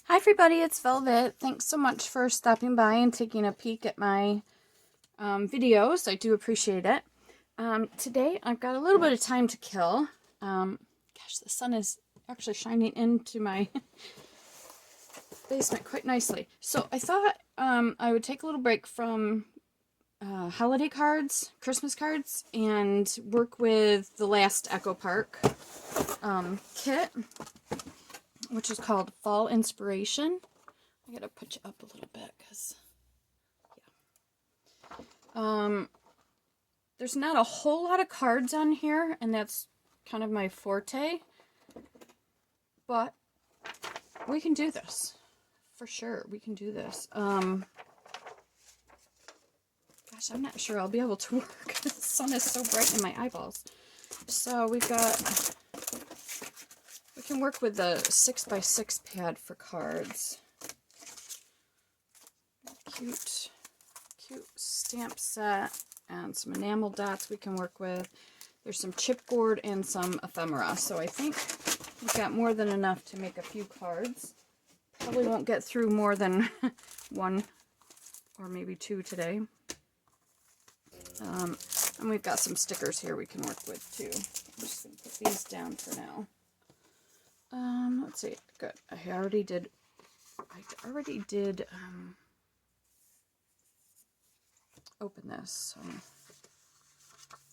Hi everybody, it's Velvet. Thanks so much for stopping by and taking a peek at my videos. I do appreciate it. Today I've got a little bit of time to kill. Gosh, the sun is actually shining into my basement quite nicely. So I thought I would take a little break from holiday cards, Christmas cards, and work with the last Echo Park kit, which is called Fall Inspiration. I gotta put you up a little bit because, yeah. There's not a whole lot of cards on here, and that's kind of my forte. But we can do this. For sure, we can do this. Gosh, I'm not sure I'll be able to work. The sun is so bright in my eyeballs. So we can work with the 6x6 pad for cards. Cute stamp set and some enamel dots we can work with. There's some chipboard and some ephemera. So I think we've got more than enough to make a few cards. Probably won't get through more than one or maybe two today. And we've got some stickers here we can work with too. I'm just going to put these down for now. Let's see. Good. I already did open this, so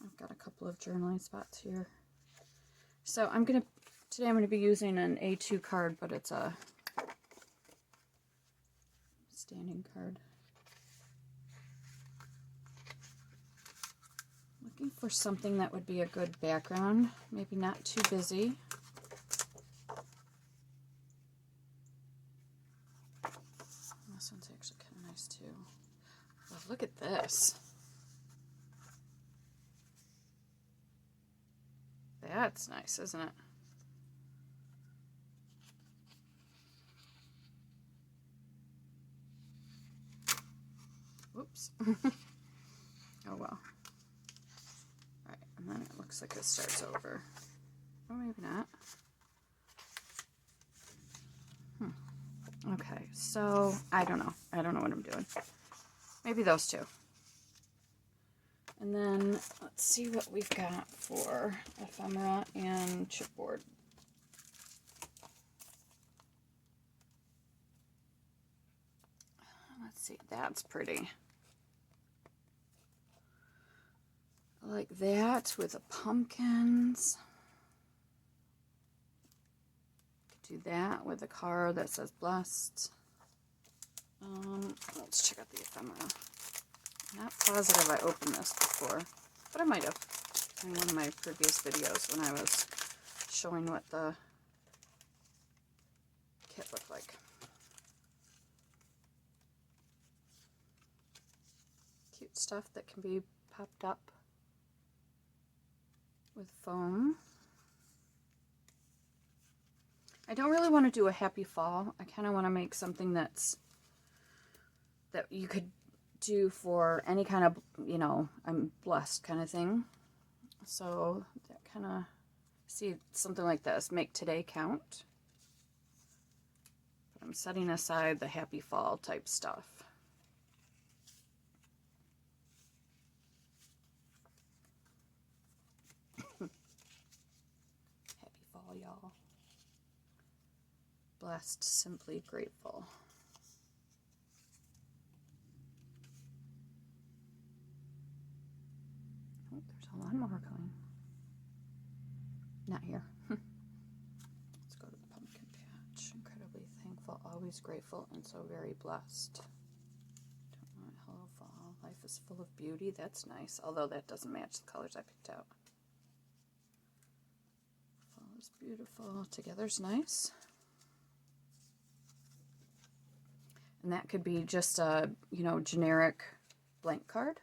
I've got a couple of journaling spots here. So today I'm going to be using an A2 card, but it's a standing card. Looking for something that would be a good background, maybe not too busy. This one's actually kind of nice too. Oh, look at this. That's nice, isn't it? Whoops. Oh well. Alright, and then it looks like it starts over. Oh, maybe not. Okay, so I don't know. I don't know what I'm doing. Maybe those two. And then let's see what we've got for ephemera and chipboard. Let's see, that's pretty. I like that with the pumpkins. Could do that with a card that says blessed. Let's check out the ephemera. I'm not positive I opened this before, but I might have in one of my previous videos when I was showing what the kit looked like. Cute stuff that can be popped up with foam. I don't really want to do a happy fall. I kind of want to make something that you could do for any kind of, you know, I'm blessed kind of thing. So that kind of, see something like this, make today count. But I'm setting aside the happy fall type stuff. Happy fall, y'all. Blessed, simply grateful. Oh, there's a lot more coming. Not here. Let's go to the pumpkin patch. Incredibly thankful, always grateful, and so very blessed. Don't know. Hello, fall. Life is full of beauty. That's nice, although that doesn't match the colors I picked out. Fall is beautiful. Together's nice. And that could be just a, you know, generic blank card.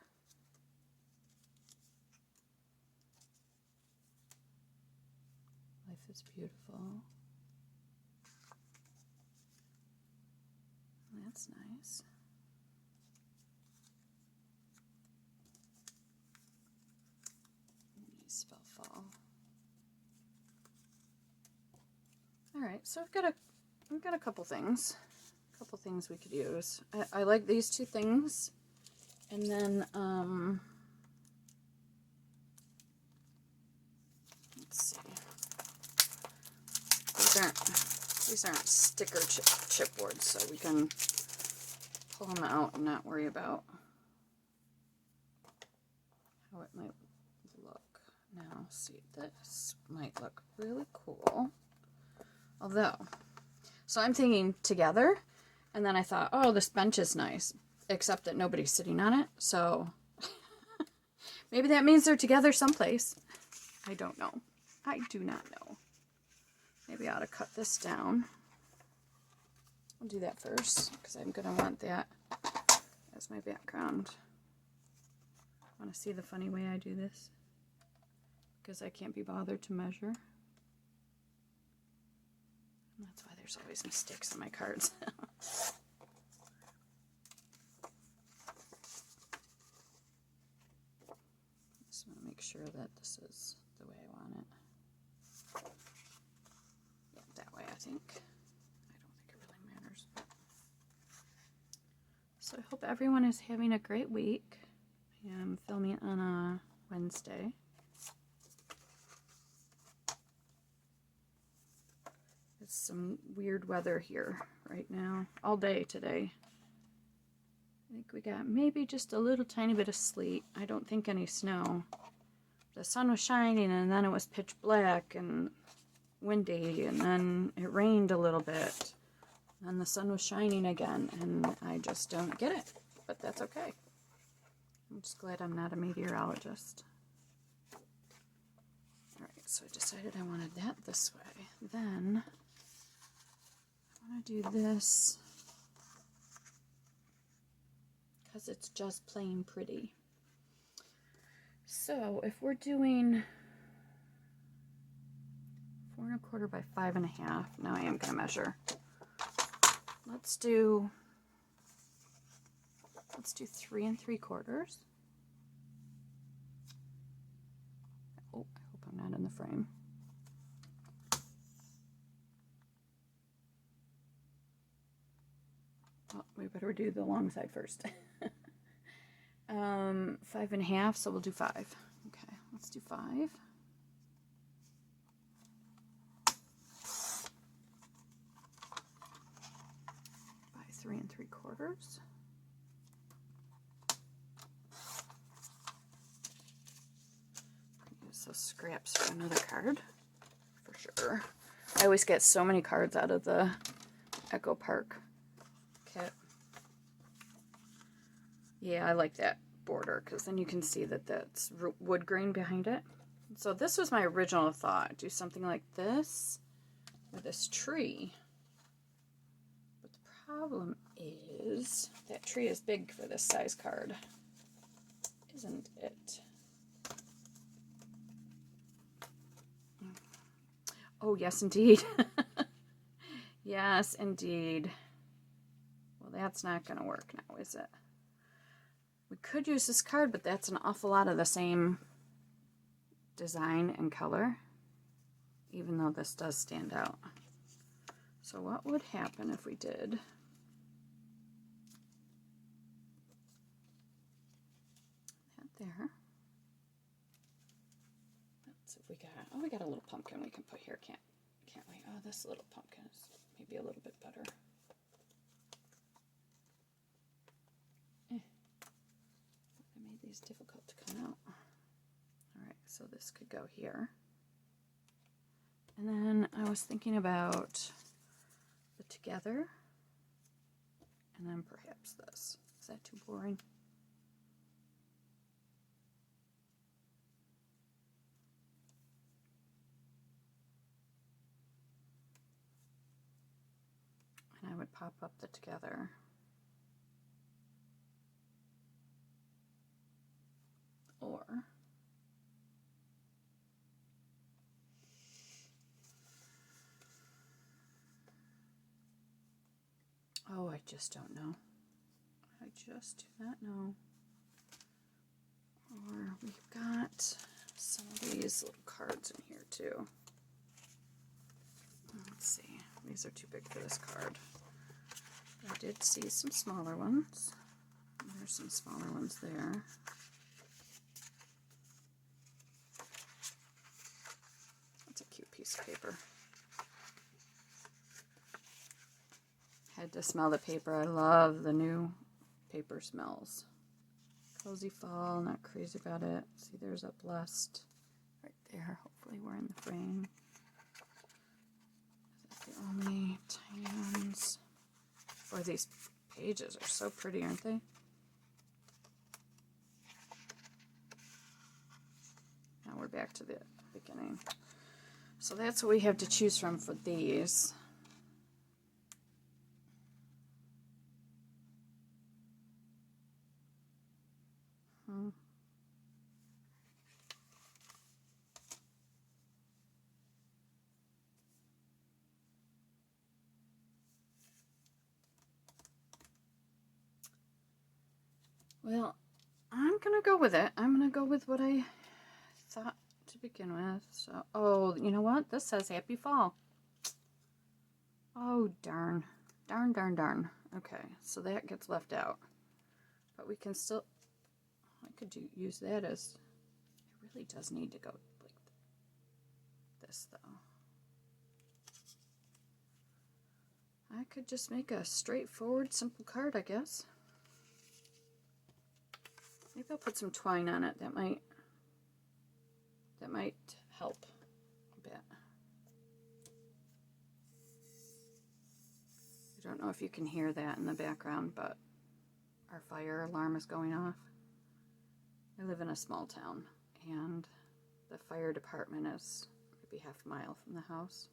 Life is beautiful. That's nice. Spell fall. Alright, so I've got I've got a couple things we could use. I like these two things, and then let's see. These aren't sticker chipboards, so we can pull them out and not worry about how it might look. Now, see, this might look really cool. Although, so I'm thinking together, and then I thought, oh, this bench is nice, except that nobody's sitting on it, so maybe that means they're together someplace. I don't know. I do not know. Maybe I ought to cut this down. I'll do that first, because I'm going to want that as my background. Want to see the funny way I do this? Because I can't be bothered to measure. And that's why there's always mistakes on my cards. Just want to make sure that this is the way I want it. Yeah, that way I think. I don't think it really matters. But. So I hope everyone is having a great week. I am filming on a Wednesday. It's some weird weather here right now, all day today. I think we got maybe just a little tiny bit of sleet. I don't think any snow. The sun was shining and then it was pitch black and windy, and then it rained a little bit. And the sun was shining again, and I just don't get it, but that's okay. I'm just glad I'm not a meteorologist. Alright, so I decided I wanted that this way. Then I want to do this because it's just plain pretty. So if we're doing 4 1/4 by 5 1/2, now I am going to measure. Let's do 3 3/4. Oh, I hope I'm not in the frame. Oh, we better do the long side first. 5 1/2, so we'll do 5. Okay, let's do 5. By 3 3/4. Use those scraps for another card, for sure. I always get so many cards out of the Echo Park kit. Yeah, I like that border because then you can see that that's wood grain behind it. So this was my original thought. Do something like this with this tree. But the problem is that tree is big for this size card, isn't it? Oh, yes, indeed. Yes, indeed. Well, that's not going to work now, is it? We could use this card, but that's an awful lot of the same design and color, even though this does stand out. So what would happen if we did that there? Let's see if we got, oh, we got a little pumpkin we can put here, can't we? Oh, this little pumpkin is maybe a little bit better. I made these difficult to come out. Alright, so this could go here. And then I was thinking about the together, and then perhaps this. Is that too boring? And I would pop up the together. Or oh, I just don't know. I just do not know. Or we've got some of these little cards in here too. Let's see. These are too big for this card. I did see some smaller ones. There's some smaller ones there. That's a cute piece of paper. Had to smell the paper. I love the new paper smells. Cozy fall, not crazy about it. See, there's a blessed right there. Hopefully we're in the frame. Is that the only tiny ones? Boy, these pages are so pretty, aren't they? Now we're back to the beginning. So that's what we have to choose from for these. Well, I'm going to go with it. I'm going to go with what I thought to begin with. So, oh, you know what? This says Happy Fall. Oh, darn. Darn, darn, darn. Okay, so that gets left out. But we can still, I could use that as, it really does need to go like this, though. I could just make a straightforward, simple card, I guess. Maybe I'll put some twine on it. That might help a bit. I don't know if you can hear that in the background, but our fire alarm is going off. I live in a small town, and the fire department is maybe half a mile from the house.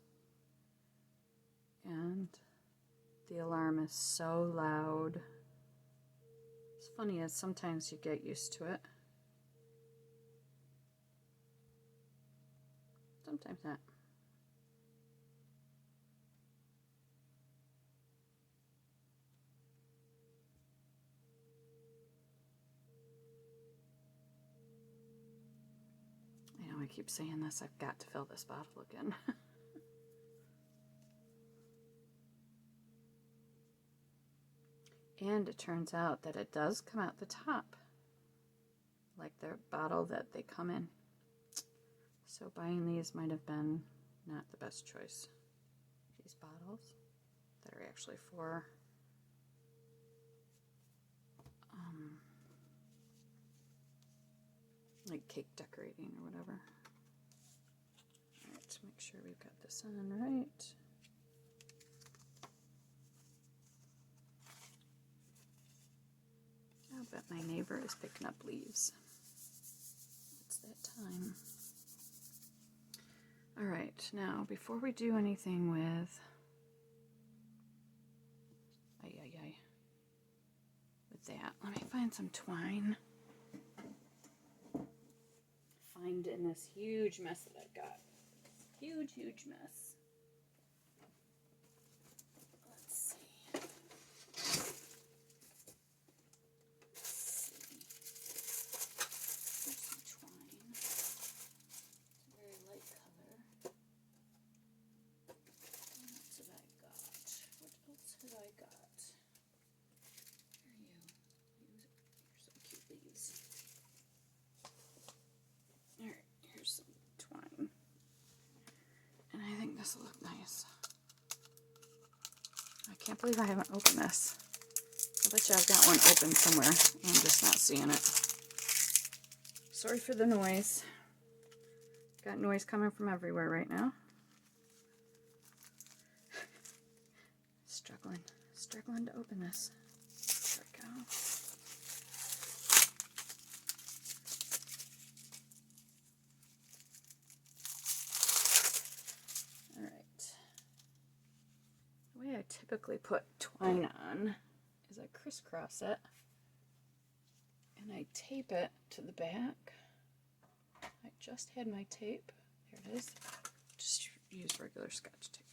And the alarm is so loud. It's funny as sometimes you get used to it. Sometimes not. I know I keep saying this, I've got to fill this bottle again. And it turns out that it does come out the top, like the bottle that they come in. So buying these might have been not the best choice. These bottles that are actually for like cake decorating or whatever. All right, to make sure we've got this on right. I bet my neighbor is picking up leaves. It's that time. All right, now before we do anything with that, let me find some twine. Find in this huge mess that I've got. Huge, huge mess. Let's see. There's some twine. It's a very light color. What else have I got? What else have I got? Here you. Here's some cute leaves. Alright, here's some twine. And I think this will look nice. I can't believe I haven't opened this. I bet you I've got one open somewhere. I'm just not seeing it. Sorry for the noise. Got noise coming from everywhere right now. Struggling to open this. There we go. The way I typically put twine on is I crisscross it and I tape it to the back. I just had my tape. Here it is. Just use regular Scotch tape.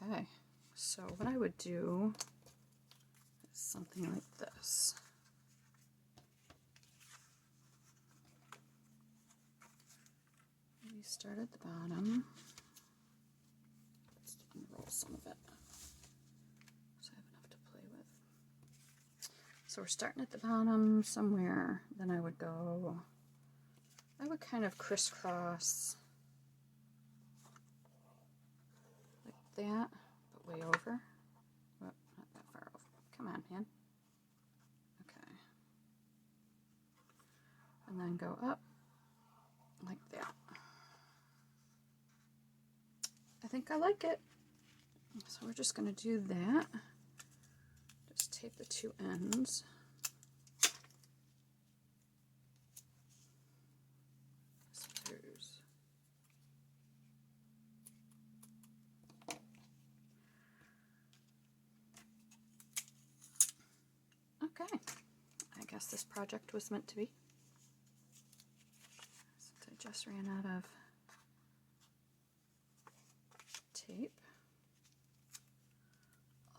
Okay, so what I would do is something like this. we start at the bottom. Let's unroll some of it so I have enough to play with. So we're starting at the bottom somewhere. Then I would kind of crisscross like that, but way over. Well, not that far over. Come on, man. Okay. And then go up like that. I think I like it. So we're just going to do that. Just tape the two ends. Scissors. Okay. I guess this project was meant to be. Since I just ran out of tape.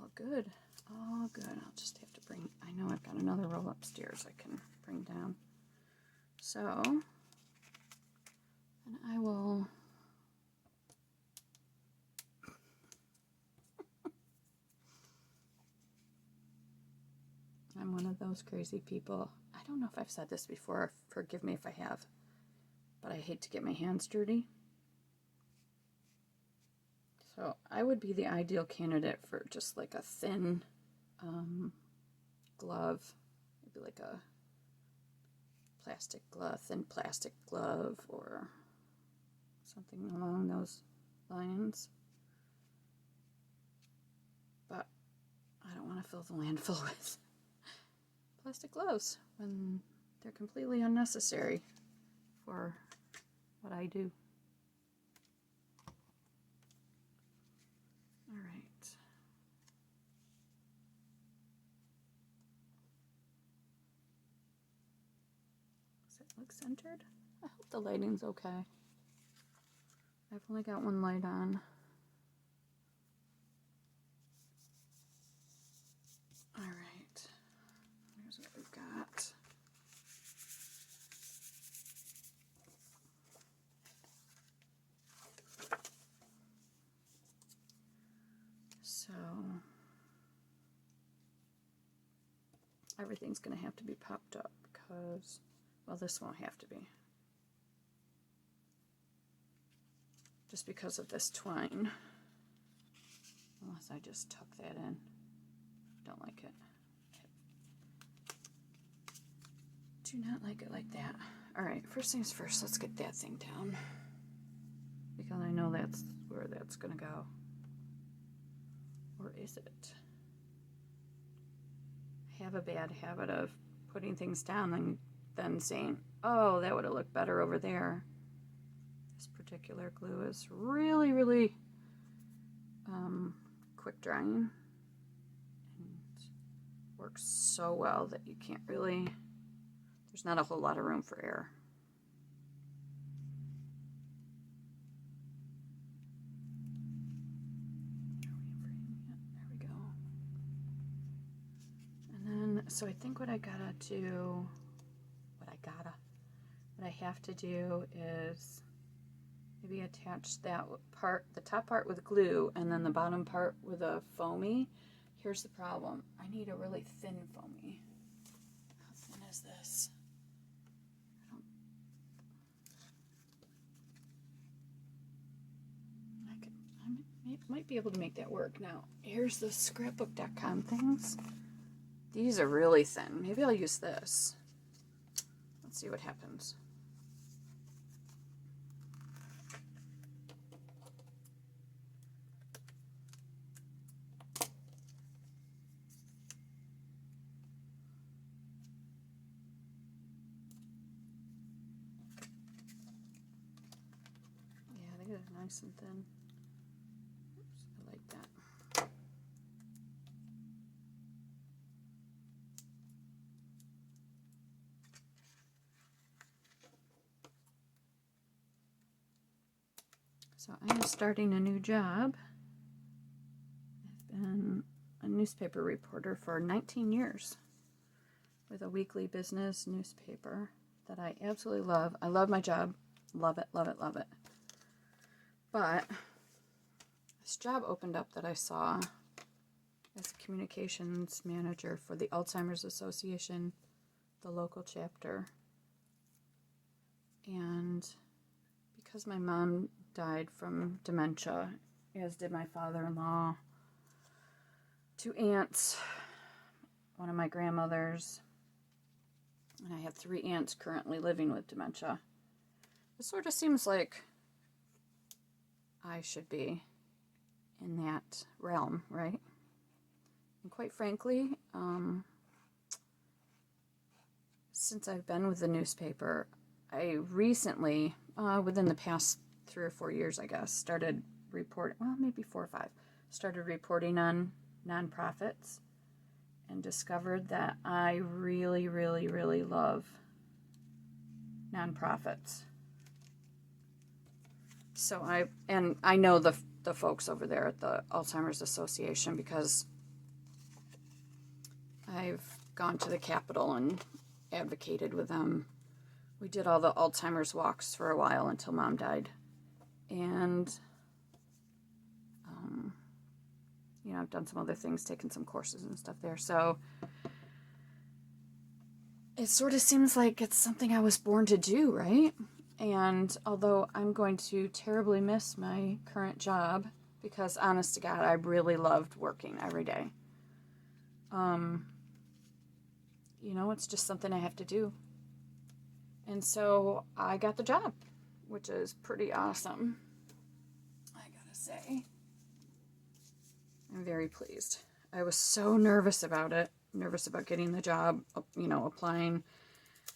All good. All good. I'll just have to bring, I know I've got another roll upstairs I can bring down. So, and I will I'm one of those crazy people. I don't know if I've said this before. Forgive me if I have. But I hate to get my hands dirty. So I would be the ideal candidate for just like a thin glove. Maybe like a plastic glove, thin plastic glove, or something along those lines. But I don't want to fill the landfill with plastic gloves when they're completely unnecessary for what I do. All right. Does it look centered? I hope the lighting's okay. I've only got one light on. All right. Here's what we've got. So everything's going to have to be popped up because, well, this won't have to be. Just because of this twine. Unless I just tuck that in. Don't like it. Do not like it like that. Alright, first things first, let's get that thing down. Because I know that's where that's going to go. Or is it? I have a bad habit of putting things down and then saying, oh, that would have looked better over there. This particular glue is really, really quick drying. And works so well that you can't really, there's not a whole lot of room for error. There we go. And then, so I think what I have to do is maybe attach that part, the top part with glue, and then the bottom part with a foamy. Here's the problem. I need a really thin foamy. How thin is this? I might be able to make that work. Now, here's the scrapbook.com things. These are really thin. Maybe I'll use this. Let's see what happens. Yeah, they get nice and thin. Oops, I like that. So I am starting a new job. I've been a newspaper reporter for 19 years with a weekly business newspaper that I absolutely love. I love my job. Love it, love it, love it. But this job opened up that I saw as a communications manager for the Alzheimer's Association, the local chapter. And because my mom died from dementia, as did my father-in-law, 2 aunts, one of my grandmothers, and I have 3 aunts currently living with dementia. It sort of seems like I should be in that realm, right? And quite frankly, since I've been with the newspaper, I recently, within the past 3 or 4 years, I guess, started reporting, well, maybe 4 or 5, started reporting on nonprofits and discovered that I really, really, really love nonprofits. So I know the folks over there at the Alzheimer's Association because I've gone to the Capitol and advocated with them. We did all the Alzheimer's walks for a while until Mom died. And, I've done some other things, taken some courses and stuff there. So it sort of seems like it's something I was born to do, right? And although I'm going to terribly miss my current job, because honest to God, I really loved working every day. It's just something I have to do. And so I got the job, which is pretty awesome, I gotta say. I'm very pleased. I was so nervous about it, nervous about getting the job, applying.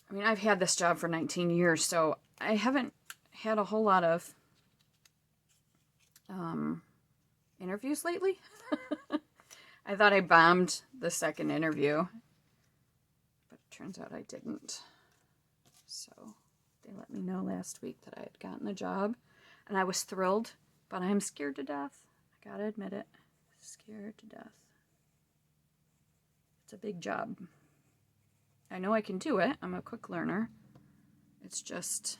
I mean, I've had this job for 19 years, so I haven't had a whole lot of interviews lately. I thought I bombed the second interview, but it turns out I didn't. So they let me know last week that I had gotten the job, and I was thrilled, but I'm scared to death. I gotta admit it. Scared to death. It's a big job. I know I can do it. I'm a quick learner. It's just,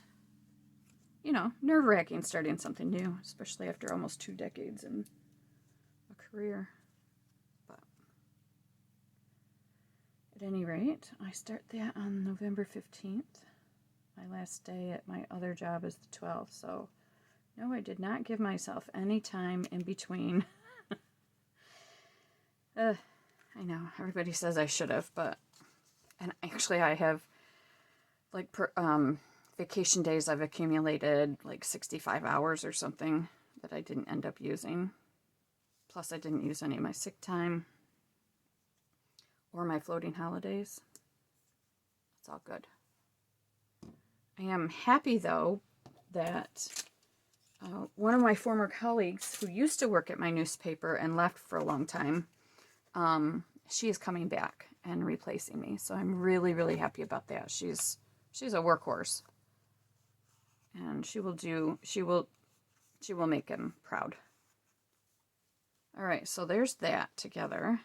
nerve-wracking starting something new, especially after almost 2 decades in a career. But at any rate, I start that on November 15th. My last day at my other job is the 12th, so no, I did not give myself any time in between. I know, everybody says I should have, and actually I have, vacation days I've accumulated, 65 hours or something that I didn't end up using. Plus I didn't use any of my sick time or my floating holidays. It's all good. I am happy, though, that one of my former colleagues who used to work at my newspaper and left for a long time, she is coming back and replacing me. So I'm really, really happy about that. She's a workhorse. And she will make him proud. All right, so there's that together.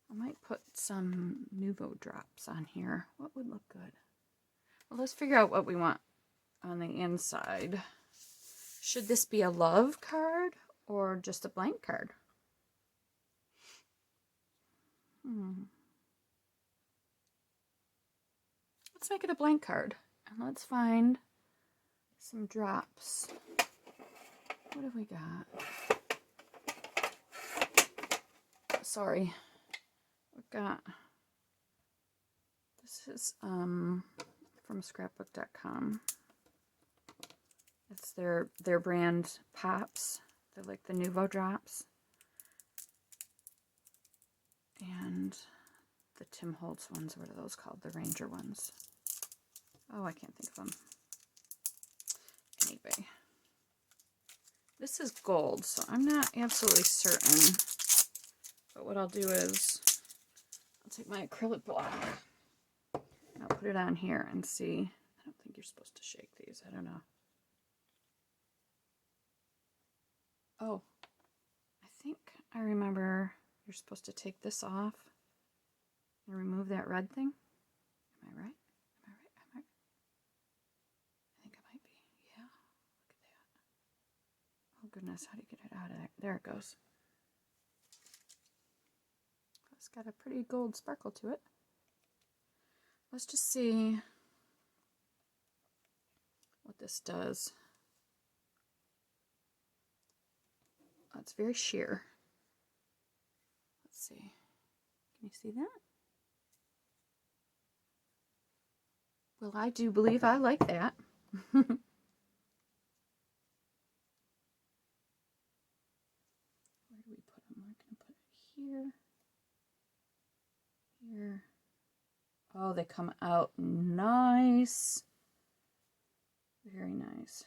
I might put some Nuvo drops on here. What would look good? Well, let's figure out what we want on the inside. Should this be a love card or just a blank card? Let's make it a blank card. And let's find some drops. What have we got? Sorry. We've got... This is from scrapbook.com. It's their brand Pops. They're like the Nuvo drops. And the Tim Holtz ones, what are those called? The Ranger ones. Oh, I can't think of them. Anyway. This is gold, so I'm not absolutely certain. But what I'll do is, I'll take my acrylic block and I'll put it on here and see. I don't think you're supposed to shake these. I don't know. Oh, I think I remember you're supposed to take this off and remove that red thing. Am I right? I think I might be. Yeah, look at that. goodness, how do you get it out of there? There it goes. It's got a pretty gold sparkle to it. Let's just see what this does. Oh, it's very sheer. Let's see. Can you see that? Well, I do believe I like that. Where do we put them? We're going to put it here. Here. Oh, they come out nice. Very nice.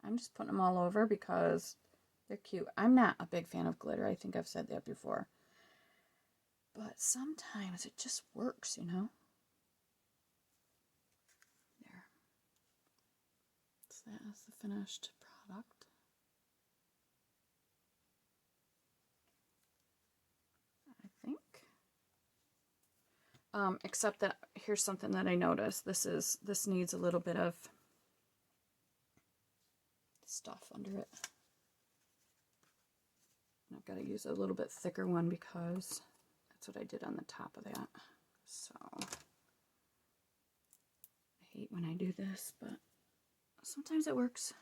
I'm just putting them all over because they're cute. I'm not a big fan of glitter. I think I've said that before. But sometimes it just works, you know? There. So that is the finished product. I think. Except that here's something that I noticed. This needs a little bit of stuff under it. I've got to use a little bit thicker one because that's what I did on the top of that. So I hate when I do this, but sometimes it works. So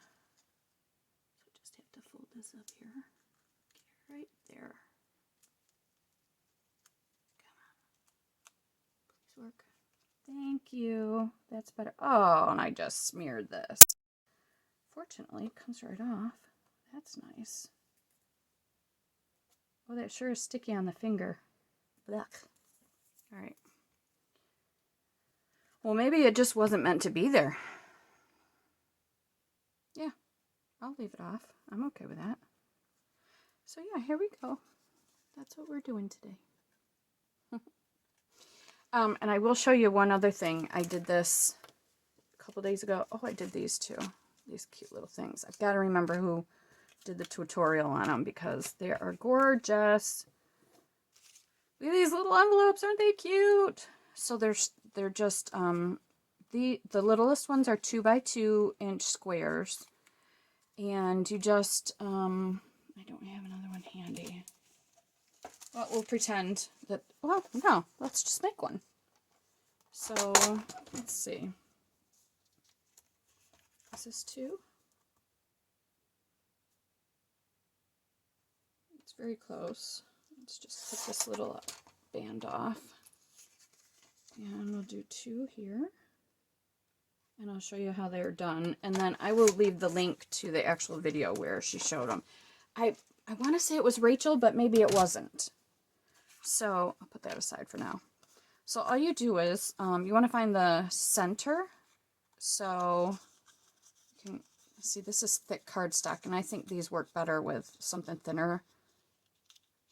I just have to fold this up here. Get it right there. Come on. Please work. Thank you. That's better. Oh, and I just smeared this. Fortunately, it comes right off. That's nice. Oh, that sure is sticky on the finger. Blech. All right. Well, maybe it just wasn't meant to be there. Yeah, I'll leave it off. I'm okay with that. So yeah, here we go. That's what we're doing today. And I will show you one other thing. I did this a couple days ago. Oh, I did these too. These cute little things. I've got to remember who did the tutorial on them because they are gorgeous. Look at these little envelopes. Aren't they cute? So they're just the littlest ones are 2x2 inch squares, and you just I don't have another one handy. Well, we'll pretend that. Well, no, let's just make one. So let's see. Is this 2? It's very close. Let's just cut this little band off. And we'll do 2 here. And I'll show you how they're done. And then I will leave the link to the actual video where she showed them. I want to say it was Rachel, but maybe it wasn't. So I'll put that aside for now. So all you do is, you want to find the center. So you can see this is thick cardstock, and I think these work better with something thinner.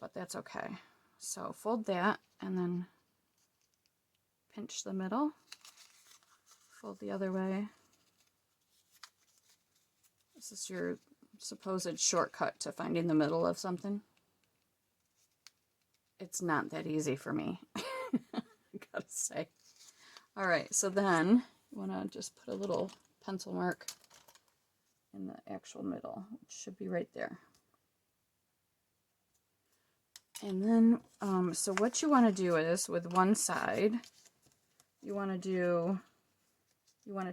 But that's okay. So fold that and then pinch the middle. Fold the other way. This is your supposed shortcut to finding the middle of something. It's not that easy for me, I gotta say. All right, so then you want to just put a little pencil mark in the actual middle, which should be right there. And then, so what you want to do is, with one side, you want to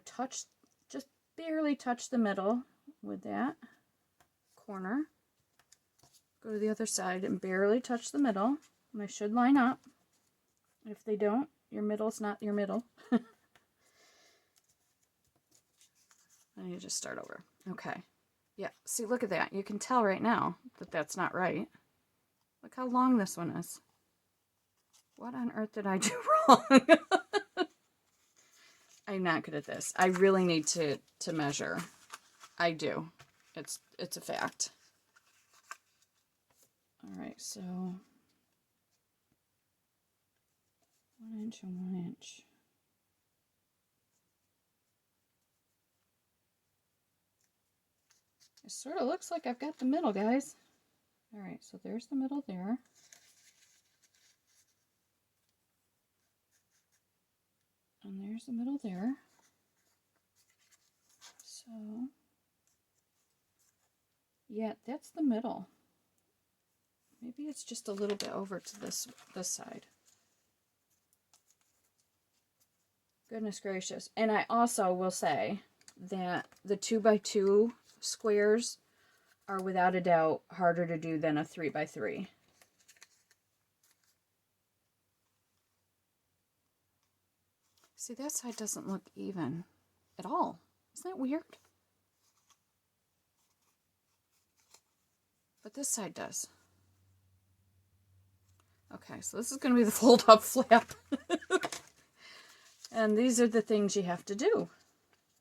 touch, just barely touch the middle with that corner. Go to the other side and barely touch the middle. And they should line up. If they don't, your middle's not your middle. And you just start over. Okay. Yeah, see, look at that. You can tell right now that that's not right. Look how long this one is. What on earth did I do wrong? I'm not good at this. I really need to measure. I do. It's a fact. All right, so 1 inch and 1 inch. It sort of looks like I've got the middle, guys. All right, so there's the middle there. And there's the middle there. yeah, that's the middle. Maybe it's just a little bit over to this side. Goodness gracious. And I also will say that the 2x2 squares are without a doubt harder to do than a 3x3. See, that side doesn't look even at all. Isn't that weird? But this side does. Okay, so this is going to be the fold-up flap. And these are the things you have to do.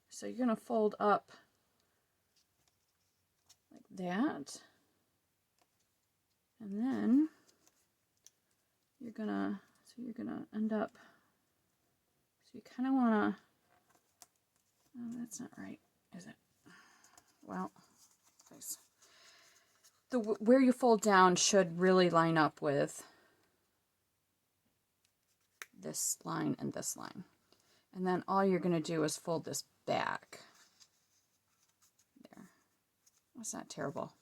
So you're going to fold up like that. And then you're going to, end up, so you kind of want to, oh, that's not right, is it? Well, please. Where you fold down should really line up with this line and this line. And then all you're going to do is fold this back. There. That's not terrible.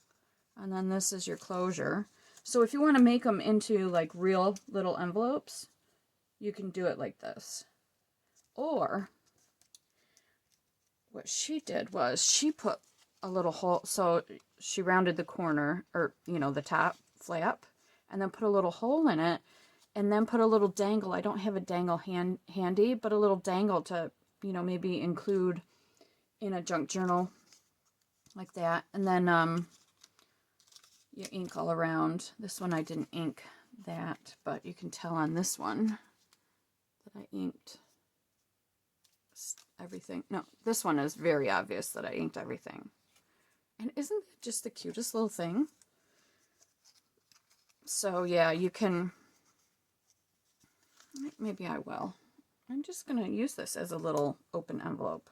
And then this is your closure. So if you want to make them into like real little envelopes, you can do it like this. Or what she did was she put a little hole, so she rounded the corner, or you know, the top flap, and then put a little hole in it, and then put a little dangle. I don't have a dangle handy, but a little dangle to, you know, maybe include in a junk journal like that. And then you ink all around. This one I didn't ink that, but you can tell on this one that I inked everything. No, this one is very obvious that I inked everything. And isn't it just the cutest little thing? So yeah, you can, maybe I will. I'm just going to use this as a little open envelope.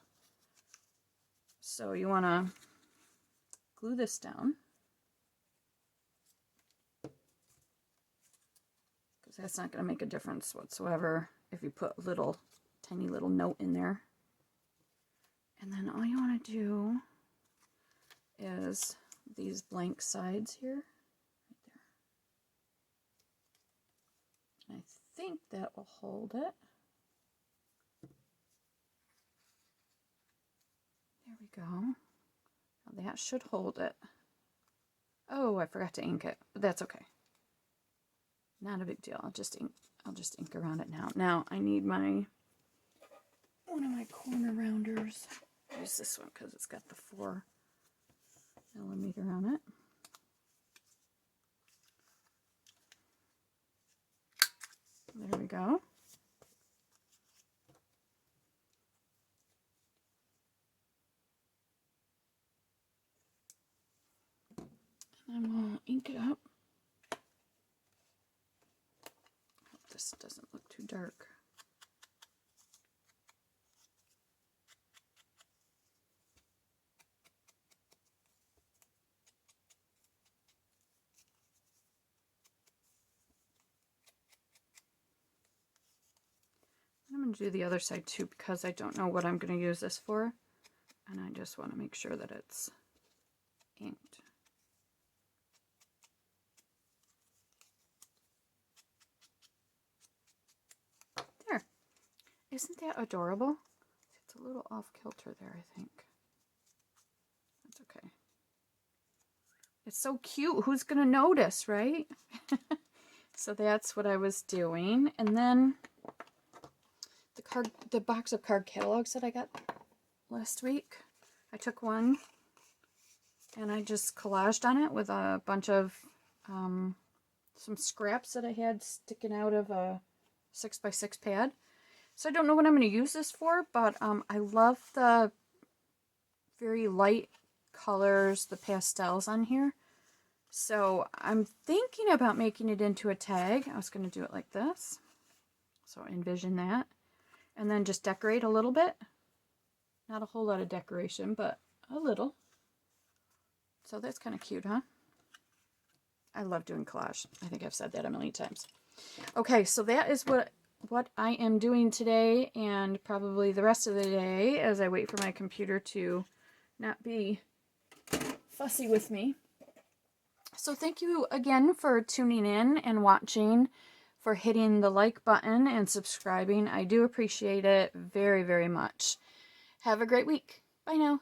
So you want to glue this down, because that's not going to make a difference whatsoever if you put a little tiny little note in there. And then all you want to do is these blank sides here, right there. I think that will hold it. There we go. Now that should hold it. Oh, I forgot to ink it, but that's okay. Not a big deal. I'll just ink around it now. Now I need one of my corner rounders. Use this one because it's got the 4mm on it. There we go. And then we'll ink it up. Hope this doesn't look too dark. I'm going to do the other side too, because I don't know what I'm going to use this for, and I just want to make sure that it's inked. There. Isn't that adorable? It's a little off kilter there, I think. That's okay. It's so cute. Who's going to notice, right? So that's what I was doing. And then the box of card catalogs that I got last week, I took one and I just collaged on it with a bunch of some scraps that I had sticking out of a 6x6 pad. So I don't know what I'm going to use this for, but I love the very light colors, the pastels on here. So I'm thinking about making it into a tag. I was going to do it like this. So envision that. And then just decorate a little bit. Not a whole lot of decoration, but a little. So that's kind of cute, huh? I love doing collage. I think I've said that a million times. Okay, so that is what I am doing today, and probably the rest of the day as I wait for my computer to not be fussy with me. So thank you again for tuning in and watching, for hitting the like button and subscribing. I do appreciate it very, very much. Have a great week. Bye now.